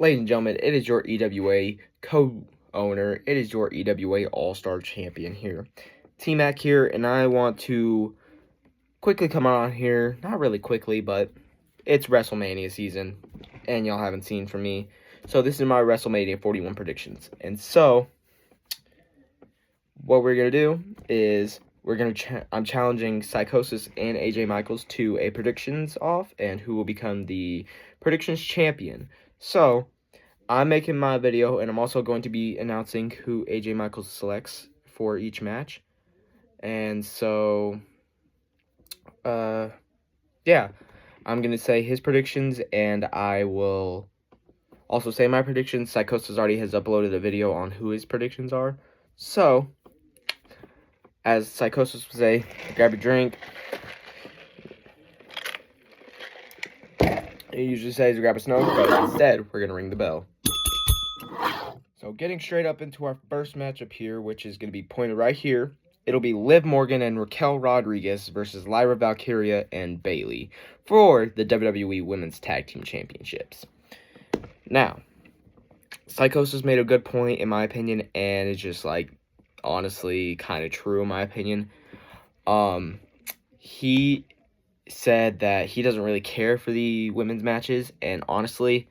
Ladies and gentlemen, it is your EWA co-owner. It is your EWA All-Star Champion here. T-Mac here, and I want to quickly come on here. Not really quickly, but it's Wrestlemania season, and y'all haven't seen from me. So this is my WrestleMania 41 predictions. And so, what we're going to do is I'm challenging Psychosis and AJ Michaels to a predictions off, and who will become the predictions champion. So, I'm making my video, and I'm also going to be announcing who AJ Michaels selects for each match. And so, yeah, I'm going to say his predictions, and I will also say my predictions. Psychosis already has uploaded a video on who his predictions are. So, as Psychosis would say, grab a drink. He usually says grab a smoke, but instead, we're going to ring the bell. So getting straight up into our first matchup here, which is going to be pointed right here. It'll be Liv Morgan and Raquel Rodriguez versus Lyra Valkyria and Bayley for the WWE Women's Tag Team Championships. Now, Psychosis made a good point in my opinion, and it's just like honestly kind of true in my opinion. He said that he doesn't really care for the women's matches, and honestly,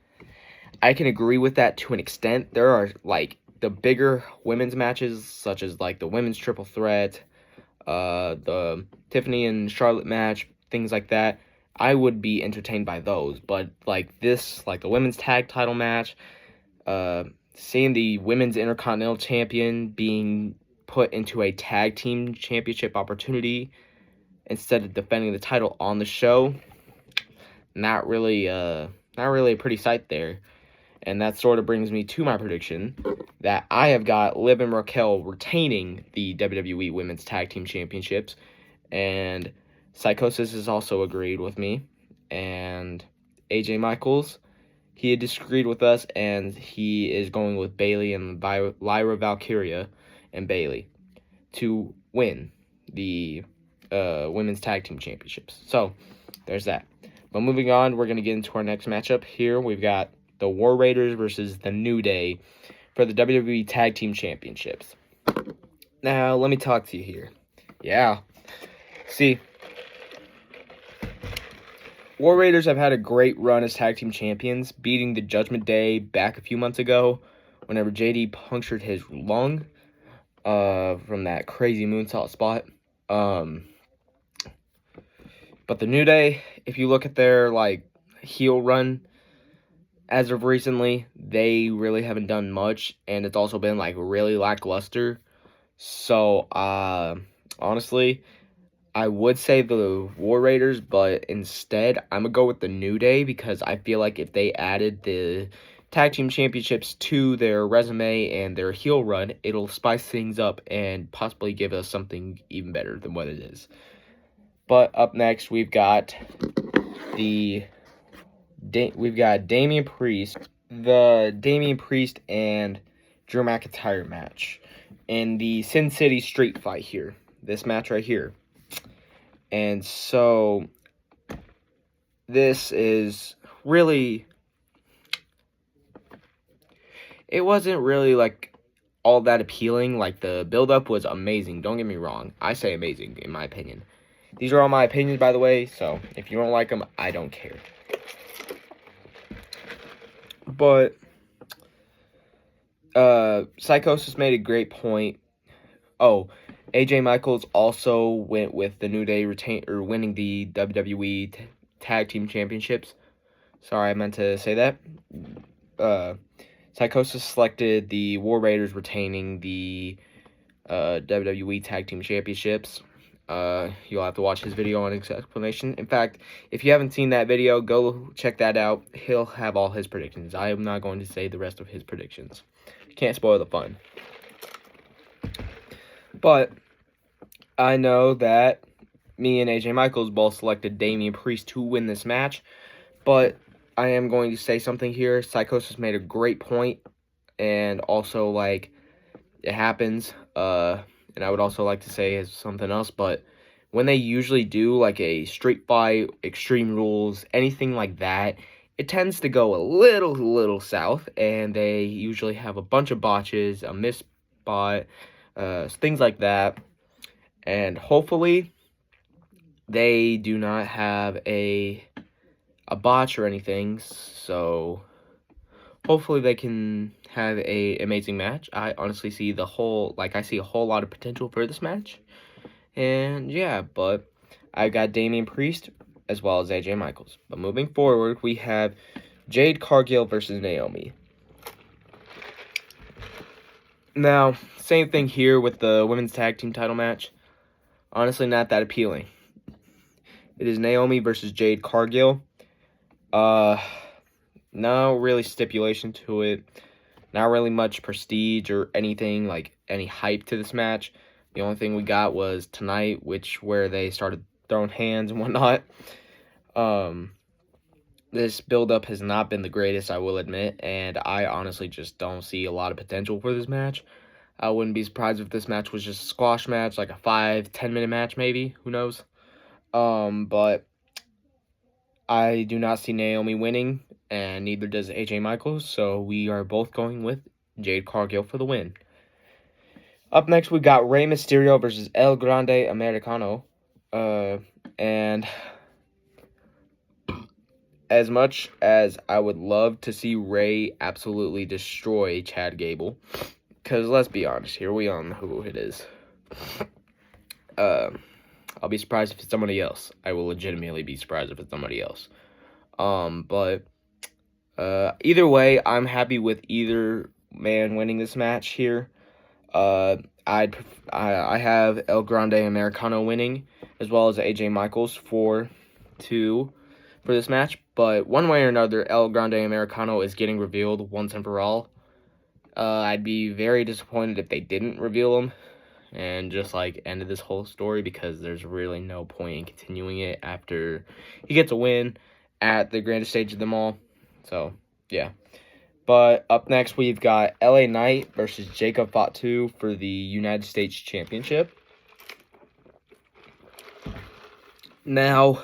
I can agree with that to an extent. There are like the bigger women's matches, such as like the women's triple threat, the Tiffany and Charlotte match, things like that. I would be entertained by those, but like this, like the women's tag title match, seeing the women's Intercontinental Champion being put into a tag team championship opportunity instead of defending the title on the show, not really a pretty sight there. And that sort of brings me to my prediction that I have got Liv and Raquel retaining the WWE Women's Tag Team Championships, and Psychosis has also agreed with me, and AJ Michaels, he had disagreed with us, and he is going with Bayley and Lyra Valkyria and Bayley to win the Women's Tag Team Championships. So, there's that. But moving on, we're going to get into our next matchup here. We've got the War Raiders versus the New Day for the WWE Tag Team Championships. Now, let me talk to you here. Yeah. See, War Raiders have had a great run as tag team champions, beating the Judgment Day back a few months ago whenever JD punctured his lung from that crazy moonsault spot. But the New Day, if you look at their like heel run as of recently, they really haven't done much, and it's also been like really lackluster. So honestly, I would say the War Raiders, but instead I'm gonna go with the New Day, because I feel like if they added the tag team championships to their resume and their heel run, it'll spice things up and possibly give us something even better than what it is. But up next, we've got Damian Priest, the Damian Priest and Drew McIntyre match in the Sin City Street Fight here. This match right here. And so this is really, it wasn't really like all that appealing. Like the build-up was amazing. Don't get me wrong. I say amazing in my opinion. These are all my opinions, by the way, so if you don't like them, I don't care. But Psychosis made a great point. Oh, AJ Michaels also went with the New Day winning the WWE Tag Team Championships. Sorry, I meant to say that. Psychosis selected the War Raiders retaining the WWE Tag Team Championships. You'll have to watch his video on his explanation. In fact, if you haven't seen that video, go check that out. He'll have all his predictions. I am not going to say the rest of his predictions. Can't spoil the fun. But I know that me and AJ Michaels both selected Damian Priest to win this match, but I am going to say something here. Psychosis made a great point, and also, like, it happens, and I would also like to say something else, but when they usually do like a street fight, Extreme Rules, anything like that, it tends to go a little south, and they usually have a bunch of botches, a missed spot, things like that. And hopefully they do not have a botch or anything, so hopefully they can have a amazing match. I honestly see I see a whole lot of potential for this match. And yeah, but I got Damian Priest as well as AJ Michaels. But moving forward, we have Jade Cargill versus Naomi. Now, same thing here with the women's tag team title match. Honestly, not that appealing. It is Naomi versus Jade Cargill. No really stipulation to it. Not really much prestige or anything, like any hype to this match. The only thing we got was tonight, where they started throwing hands and whatnot. This build-up has not been the greatest, I will admit, and I honestly just don't see a lot of potential for this match. I wouldn't be surprised if this match was just a squash match, like a 5-10 minute match maybe, who knows. But I do not see Naomi winning, and neither does AJ Michaels, so we are both going with Jade Cargill for the win. Up next, we got Rey Mysterio versus El Grande Americano. And as much as I would love to see Rey absolutely destroy Chad Gable, because let's be honest, here we on who it is. I'll be surprised if it's somebody else. I will legitimately be surprised if it's somebody else. But either way, I'm happy with either man winning this match here. I have El Grande Americano winning, as well as AJ Michaels 4-2 for this match. But one way or another, El Grande Americano is getting revealed once and for all. I'd be very disappointed if they didn't reveal him and just ended this whole story, because there's really no point in continuing it after he gets a win at the grandest stage of them all. So yeah. But up next, we've got LA Knight versus Jacob Fatu for the United States Championship. Now,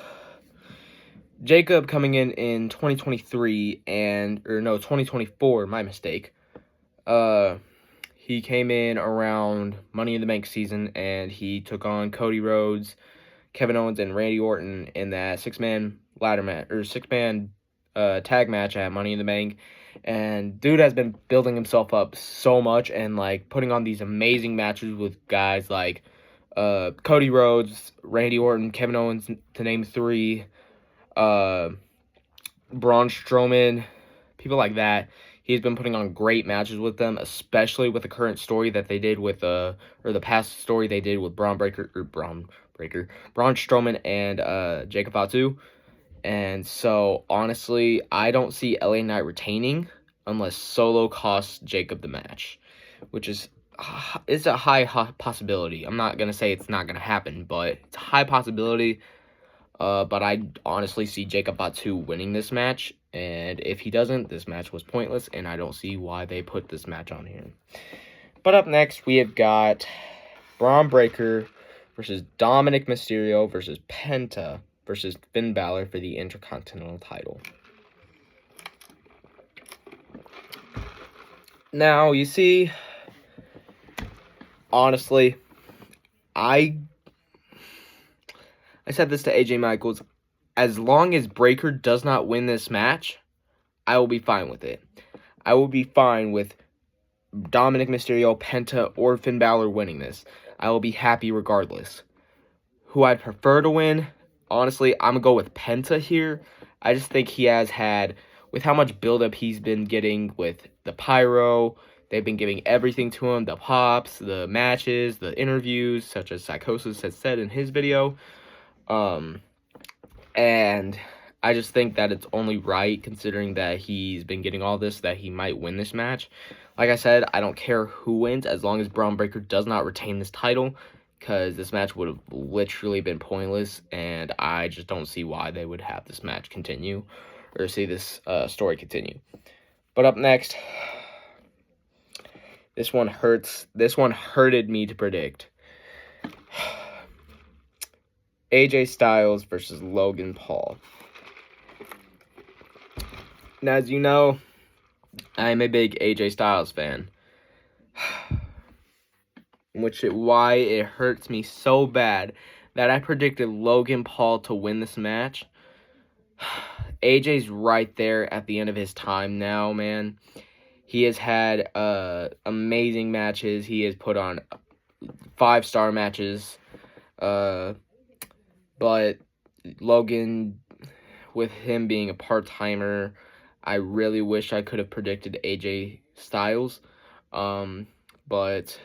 Jacob coming in 2024, my mistake. He came in around Money in the Bank season, and he took on Cody Rhodes, Kevin Owens, and Randy Orton in that six-man tag match at Money in the Bank. And dude has been building himself up so much and putting on these amazing matches with guys like Cody Rhodes, Randy Orton, Kevin Owens, to name three, Braun Strowman, people like that. He's been putting on great matches with them, especially with the current story that they did with or the past story they did with Braun Strowman and Jacob Fatu. And so, honestly, I don't see LA Knight retaining unless Solo costs Jacob the match, which is it's a high possibility. I'm not going to say it's not going to happen, but it's a high possibility. But I honestly see Jacob Fatu winning this match, and if he doesn't, this match was pointless, and I don't see why they put this match on here. But up next, we have got Braun Breaker versus Dominic Mysterio versus Penta versus Finn Balor for the Intercontinental title. Now, you see, honestly, I said this to AJ Michaels, as long as Breaker does not win this match, I will be fine with it. I will be fine with Dominic Mysterio, Penta, or Finn Balor winning this. I will be happy regardless. Who I'd prefer to win, honestly, I'm going to go with Penta here. I just think he has had, with how much buildup he's been getting with the pyro, they've been giving everything to him, the pops, the matches, the interviews, such as Psychosis has said in his video. And I just think that it's only right, considering that he's been getting all this, that he might win this match. Like I said, I don't care who wins, as long as Braun Breaker does not retain this title, because this match would have literally been pointless, and I just don't see why they would have this match continue, or see this story continue. But up next, this one hurts. This one hurted me to predict. AJ Styles versus Logan Paul. And as you know, I'm a big AJ Styles fan. Why it hurts me so bad that I predicted Logan Paul to win this match. AJ's right there at the end of his time now, man. He has had amazing matches. He has put on 5-star matches. But Logan, with him being a part-timer, I really wish I could have predicted AJ Styles. But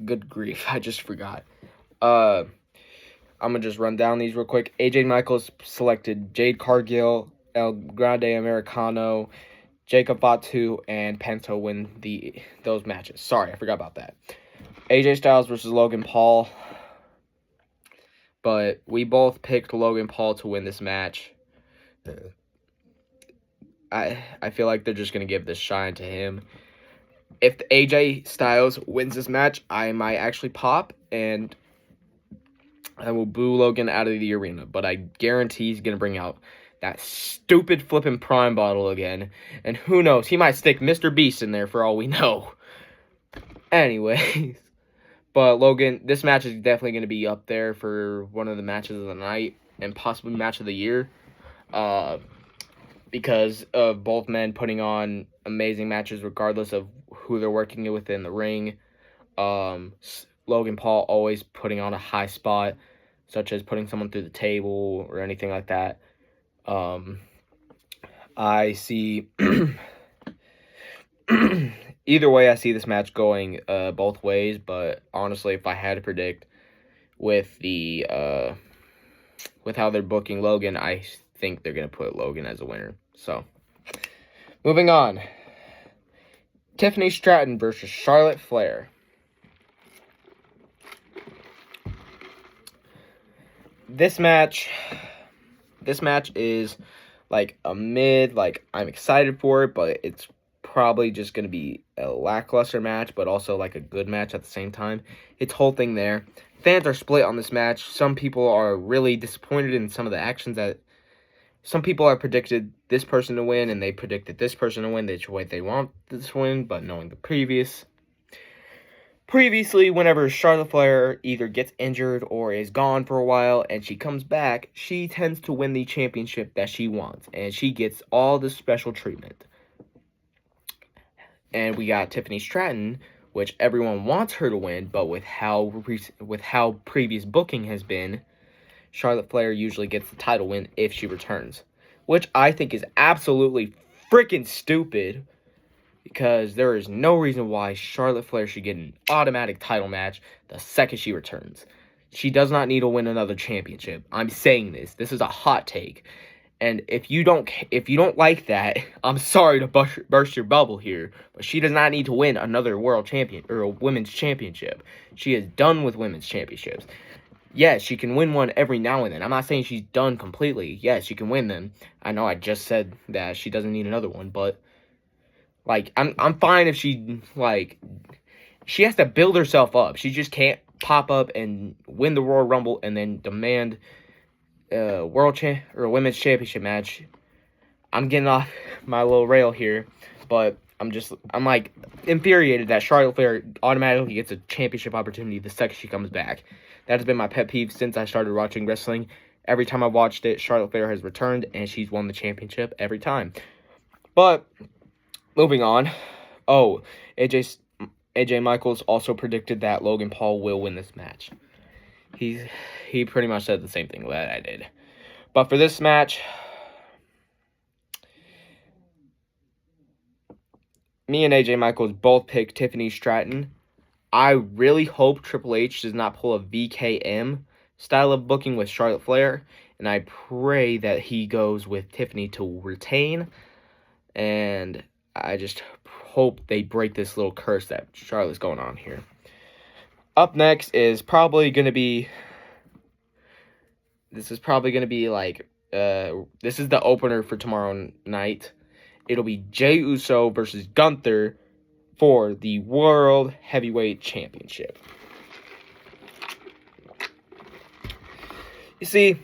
good grief, I just forgot. I'm gonna just run down these real quick. AJ Michaels selected Jade Cargill, El Grande Americano, Jacob Fatu, and Penta win those matches. Sorry, I forgot about that. AJ Styles versus Logan Paul. But we both picked Logan Paul to win this match. I feel like they're just going to give this shine to him. If AJ Styles wins this match, I might actually pop and I will boo Logan out of the arena. But I guarantee he's going to bring out that stupid flipping Prime bottle again. And who knows, he might stick Mr. Beast in there for all we know. Anyways. But Logan, this match is definitely going to be up there for one of the matches of the night and possibly match of the year. Because of both men putting on amazing matches regardless of who they're working with in the ring. Logan Paul always putting on a high spot, such as putting someone through the table or anything like that. I see... Either way, I see this match going both ways, but honestly, if I had to predict with how they're booking Logan, I think they're going to put Logan as a winner. So, moving on. Tiffany Stratton versus Charlotte Flair. This match is like a mid, like I'm excited for it, but it's probably just going to be a lackluster match, but also like a good match at the same time. It's whole thing there. Fans are split on this match. Some people are really disappointed in some of the actions that some people have predicted this person to win, and they predicted this person to win the way they want this to win, but knowing the previously, whenever Charlotte Flair either gets injured or is gone for a while and she comes back, she tends to win the championship that she wants, and she gets all the special treatment. And we got Tiffany Stratton, which everyone wants her to win, but with how previous booking has been, Charlotte Flair usually gets the title win if she returns. Which I think is absolutely freaking stupid, because there is no reason why Charlotte Flair should get an automatic title match the second she returns. She does not need to win another championship. I'm saying this. This is a hot take. And if you don't like that, I'm sorry to burst your bubble here, but she does not need to win another world champion or a women's championship. She is done with women's championships. Yes, she can win one every now and then. I'm not saying she's done completely. Yes, she can win them. I know I just said that she doesn't need another one, but like I'm fine if she has to build herself up. She just can't pop up and win the Royal Rumble and then demand women's championship match. I'm getting off my little rail here, but I'm like infuriated that Charlotte Flair automatically gets a championship opportunity the second she comes back. That has been my pet peeve since I started watching wrestling. Every time I watched it, Charlotte Flair has returned and she's won the championship every time. But moving on. AJ Michaels also predicted that Logan Paul will win this match. He pretty much said the same thing that I did. But for this match, me and AJ Michaels both picked Tiffany Stratton. I really hope Triple H does not pull a VKM style of booking with Charlotte Flair, and I pray that he goes with Tiffany to retain, and I just hope they break this little curse that Charlotte's going on here. Up next is probably going to be... This is probably going to be like... this is the opener for tomorrow night. It'll be Jey Uso versus Gunther for the World Heavyweight Championship. You see,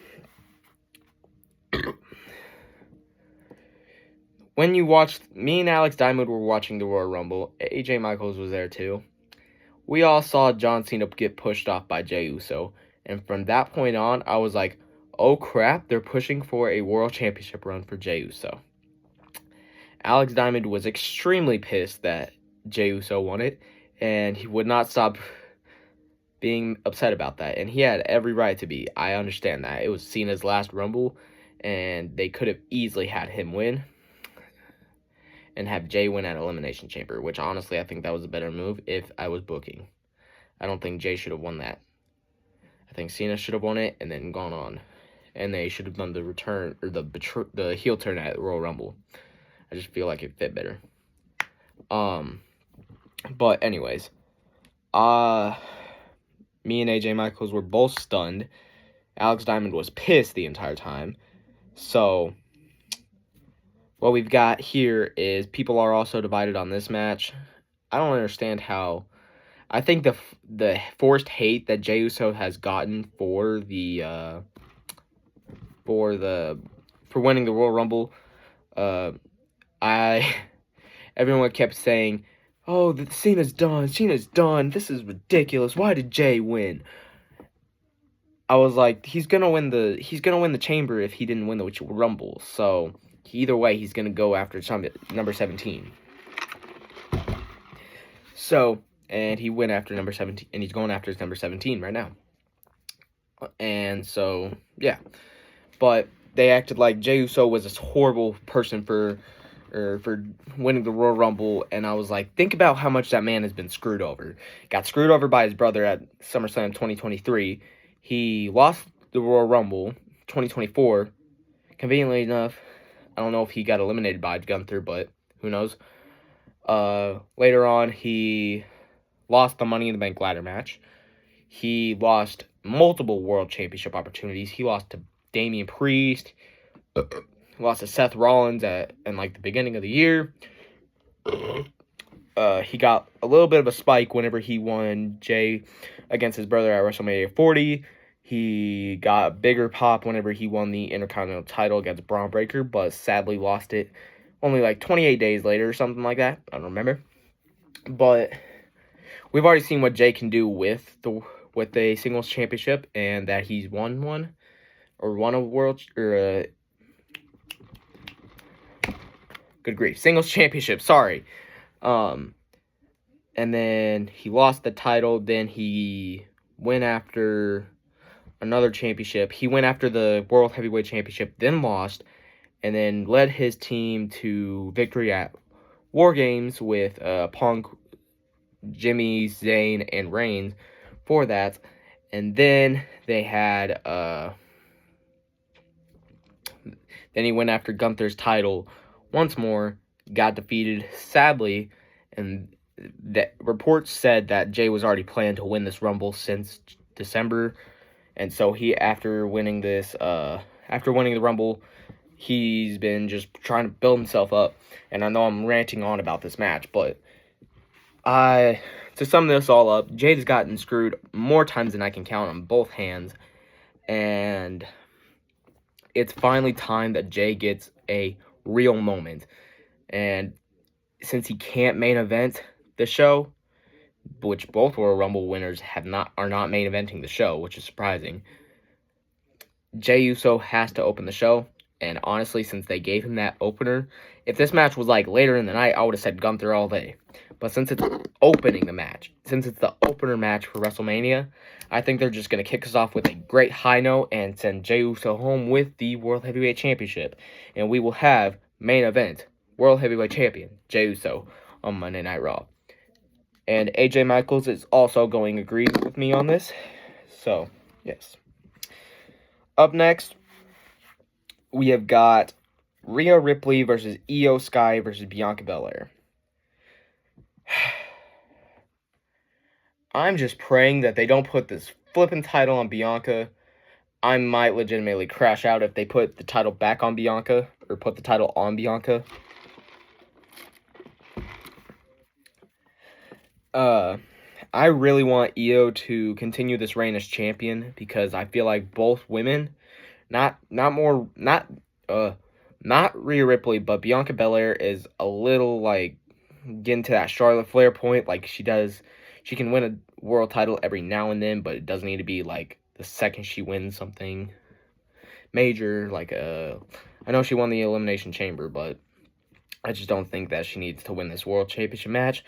When you watched, me and Alex Diamond were watching the Royal Rumble. AJ Michaels was there too. We all saw John Cena get pushed off by Jey Uso. And from that point on, I was like, oh crap, they're pushing for a World Championship run for Jey Uso. Alex Diamond was extremely pissed that Jey Uso won it, and he would not stop being upset about that. And he had every right to be. I understand that. It was Cena's last Rumble, and they could have easily had him win and have Jey win at Elimination Chamber, which honestly I think that was a better move if I was booking. I don't think Jey should have won that. I think Cena should have won it and then gone on. And they should have done the return, or the heel turn at Royal Rumble. I just feel like it fit better. But anyways, me and AJ Michaels were both stunned. Alex Diamond was pissed the entire time. So what we've got here is people are also divided on this match. I don't understand how. I think the forced hate that Jey Uso has gotten for winning the Royal Rumble, everyone kept saying, "Oh, Cena's done. This is ridiculous. Why did Jey win?" I was like, he's gonna win the chamber if he didn't win the Rumble. So either way, he's gonna go after number 17. So, and he went after number 17, and he's going after his number 17 right now. And so, yeah. But they acted like Jey Uso was this horrible person for winning the Royal Rumble, and I was like, think about how much that man has been screwed over. Got screwed over by his brother at SummerSlam 2023. He lost the Royal Rumble 2024. Conveniently enough, I don't know if he got eliminated by Gunther, but who knows. Later on, he lost the Money in the Bank ladder match. He lost multiple World Championship opportunities. He lost to Damian Priest. Lost to Seth Rollins in like the beginning of the year. He got a little bit of a spike whenever he won Jey against his brother at WrestleMania 40. He got a bigger pop whenever he won the Intercontinental title against Braun Breaker, but sadly lost it only like 28 days later or something like that. I don't remember. But we've already seen what Jey can do with a singles championship, and that he's won a world good grief, singles championship, sorry. And then he lost the title. Then he went after another championship. He went after the World Heavyweight Championship, then lost, and then led his team to victory at War Games with Punk, Jimmy, Zayn, and Reigns for that. And then they had then he went after Gunther's title once more, got defeated, sadly, and that reports said that Jey was already planned to win this Rumble since December, and so after winning the Rumble, he's been just trying to build himself up. And I know I'm ranting on about this match, but to sum this all up, Jey has gotten screwed more times than I can count on both hands, and it's finally time that Jey gets a real moment. And since he can't main event the show, which both Royal Rumble winners are not main eventing the show, which is surprising, Jey Uso has to open the show. And honestly, since they gave him that opener, if this match was like later in the night, I would have said Gunther all day. But since it's opening the match, since it's the opener match for WrestleMania, I think they're just going to kick us off with a great high note and send Jey Uso home with the World Heavyweight Championship. And we will have main event, World Heavyweight Champion, Jey Uso, on Monday Night Raw. And AJ Michaels is also going to agree with me on this. So, yes. Up next, we have got Rhea Ripley versus Io Sky versus Bianca Belair. I'm just praying that they don't put this flipping title on Bianca. I might legitimately crash out if they put the title back on Bianca, or put the title on Bianca. I really want Io to continue this reign as champion, because I feel like both women, not Rhea Ripley, but Bianca Belair is a little like getting to that Charlotte Flair point. Like she can win a world title every now and then, but it doesn't need to be like the second she wins something major. Like I know she won the Elimination Chamber, but I just don't think that she needs to win this World Championship match.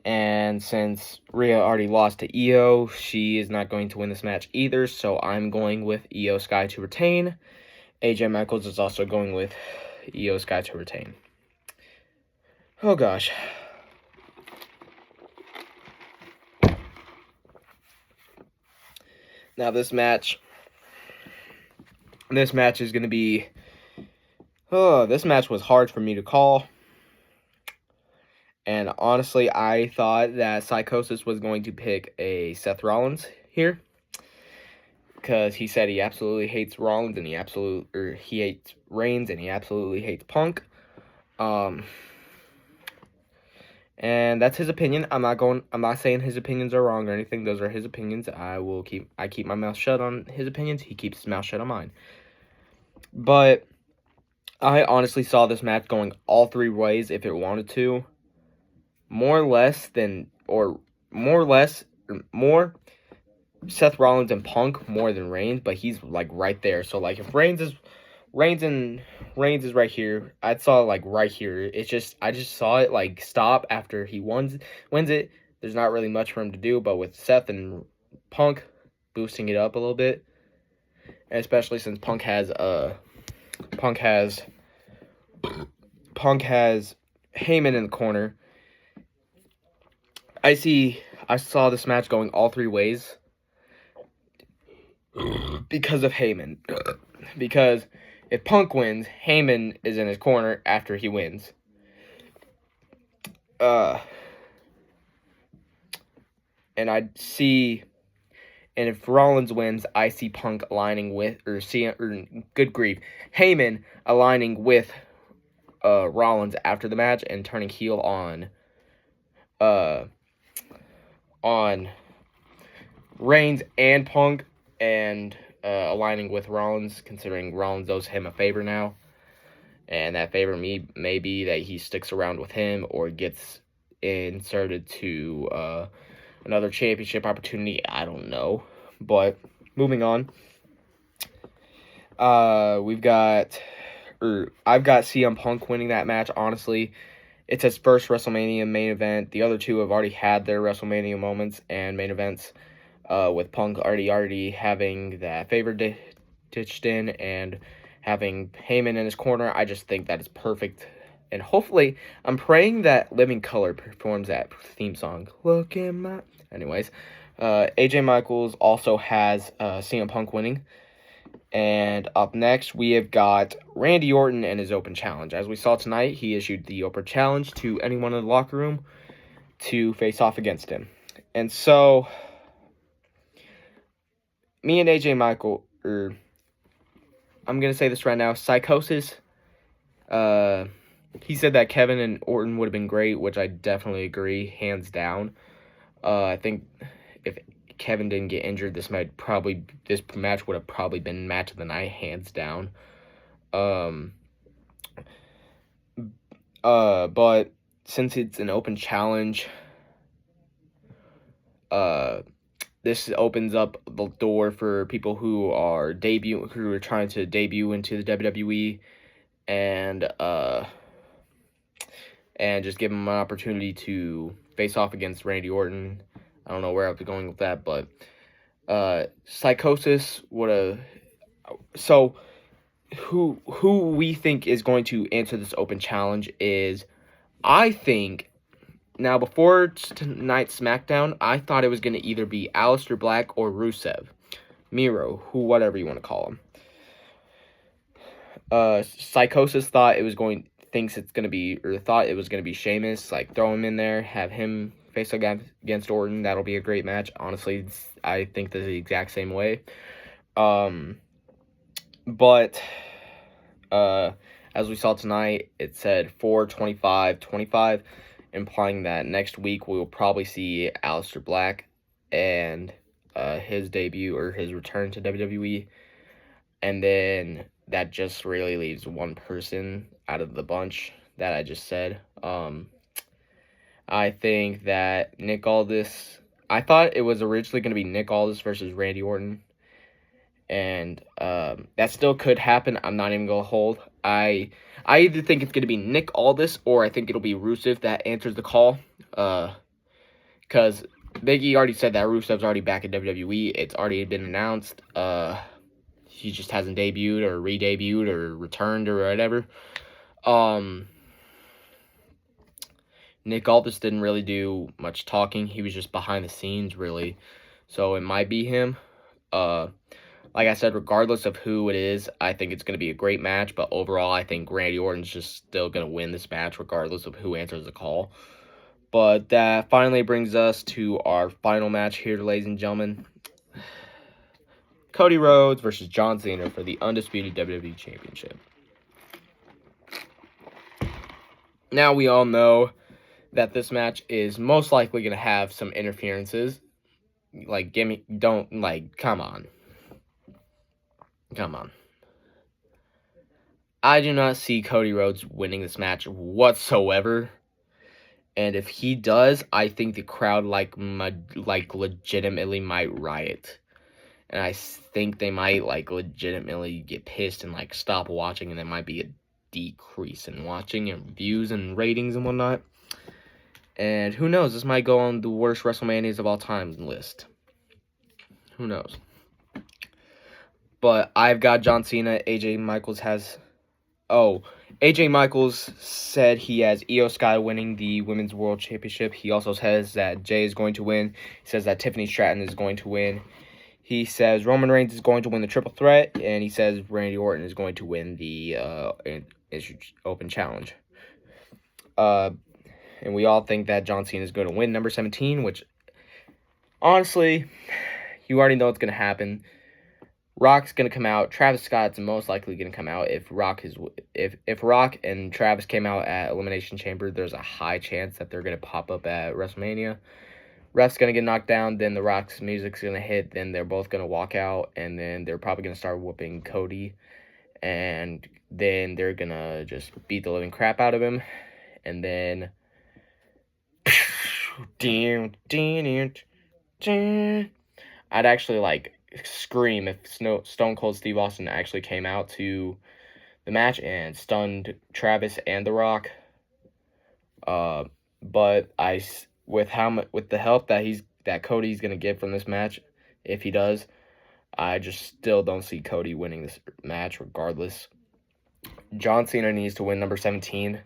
And since Rhea already lost to Io, she is not going to win this match either, so I'm going with Io Sky to retain. AJ Michaels is also going with Io Sky to retain. Oh gosh. Now this match is going to be... this match was hard for me to call. And honestly, I thought that Psychosis was going to pick a Seth Rollins here. Because he said he absolutely hates Rollins and he hates Reigns and he absolutely hates Punk. And that's his opinion. I'm not saying his opinions are wrong or anything. Those are his opinions. I keep my mouth shut on his opinions. He keeps his mouth shut on mine. But I honestly saw this match going all three ways if it wanted to. More Seth Rollins and Punk more than Reigns, but he's like right there. So like if Reigns is right here, I saw it like right here. I just saw it like stop after he wins it. There's not really much for him to do, but with Seth and Punk boosting it up a little bit, and especially since Punk has Heyman in the corner. I saw this match going all three ways because of Heyman. Because if Punk wins, Heyman is in his corner after he wins. And if Rollins wins, I see Punk aligning with, good grief, Heyman aligning with Rollins after the match and turning heel on Reigns and Punk, and aligning with Rollins, considering Rollins owes him a favor now. And that favor may be that he sticks around with him or gets inserted to another championship opportunity. I don't know. But moving on. I've got CM Punk winning that match, honestly. It's his first WrestleMania main event. The other two have already had their WrestleMania moments and main events, with Punk already having that favor ditched in and having Heyman in his corner. I just think that is perfect. And hopefully, I'm praying that Living Colour performs that theme song. Look in my... Anyways, AJ Michaels also has CM Punk winning. And up next, we have got Randy Orton and his open challenge. As we saw tonight, he issued the open challenge to anyone in the locker room to face off against him. And so, me and AJ Michael, I'm going to say this right now, Psychosis, he said that Kevin and Orton would have been great, which I definitely agree, hands down. I think if Kevin didn't get injured, this match would have probably been match of the night, hands down. But since it's an open challenge, this opens up the door for people who are trying to debut into the WWE, and just give them an opportunity to face off against Randy Orton. I don't know where I'll be going with that, but Psychosis would have... So, who we think is going to answer this open challenge is, I think... Now, before tonight's SmackDown, I thought it was going to either be Aleister Black or Rusev. Miro, whatever you want to call him. Psychosis thought it was going to be Sheamus. Like, throw him in there, have him face against Orton. That'll be a great match. Honestly, I think the exact same way. But as we saw tonight, it said 4/25/25, implying that next week we will probably see Aleister Black and his debut or his return to WWE. And then that just really leaves one person out of the bunch that I just said. I think that Nick Aldis. I thought it was originally going to be Nick Aldis versus Randy Orton, and that still could happen. I'm not even gonna hold. I either think it's going to be Nick Aldis or I think it'll be Rusev that answers the call. Because Big E already said that Rusev's already back in WWE. It's already been announced. He just hasn't debuted or re-debuted or returned or whatever. Nick Aldis didn't really do much talking. He was just behind the scenes, really. So it might be him. Like I said, regardless of who it is, I think it's going to be a great match. But overall, I think Randy Orton's just still going to win this match regardless of who answers the call. But that finally brings us to our final match here, ladies and gentlemen. Cody Rhodes versus John Cena for the undisputed WWE Championship. Now we all know that this match is most likely going to have some interferences. Like, come on. Come on. I do not see Cody Rhodes winning this match whatsoever. And if he does, I think the crowd legitimately might riot. And I think they might legitimately get pissed and stop watching, and there might be a decrease in watching and views and ratings and whatnot. And who knows, this might go on the worst WrestleManias of all time list. Who knows? But I've got John Cena. AJ Michaels said he has Io Sky winning the Women's World Championship. He also says that Jay is going to win. He says that Tiffany Stratton is going to win. He says Roman Reigns is going to win the Triple Threat. And he says Randy Orton is going to win the Open Challenge. And we all think that John Cena is going to win number 17, which, honestly, you already know what's going to happen. Rock's going to come out. Travis Scott's most likely going to come out. If Rock and Travis came out at Elimination Chamber, there's a high chance that they're going to pop up at WrestleMania. Ref's going to get knocked down, then the Rock's music's going to hit, then they're both going to walk out, and then they're probably going to start whooping Cody, and then they're going to just beat the living crap out of him, and then I'd actually scream if Stone Cold Steve Austin actually came out to the match and stunned Travis and The Rock. But with the help that Cody's gonna get from this match, if he does, I just still don't see Cody winning this match regardless. John Cena needs to win number 17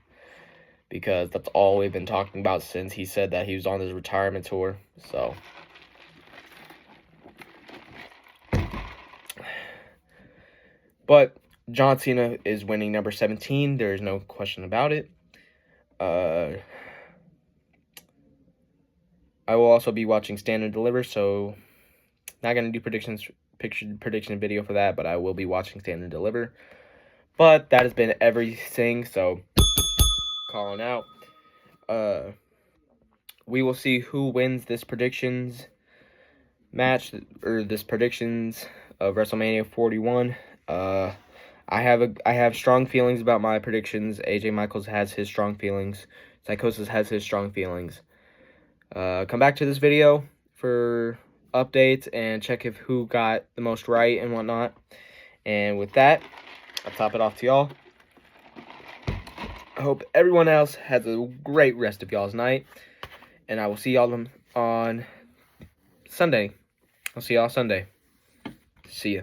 because that's all we've been talking about since he said that he was on his retirement tour. So but John Cena is winning number 17. There is no question about it. I will also be watching Stand and Deliver, so not going to do prediction video for that, but I will be watching Stand and Deliver. But that has been everything, so calling out. We will see who wins this predictions match, or this predictions of WrestleMania 41. I have strong feelings about my predictions. AJ Michaels has his strong feelings. Psychosis has his strong feelings. Come back to this video for updates and check who got the most right and whatnot. And with that, I'll top it off to y'all. I hope everyone else has a great rest of y'all's night. And I will see y'all on Sunday. I'll see y'all Sunday. See ya.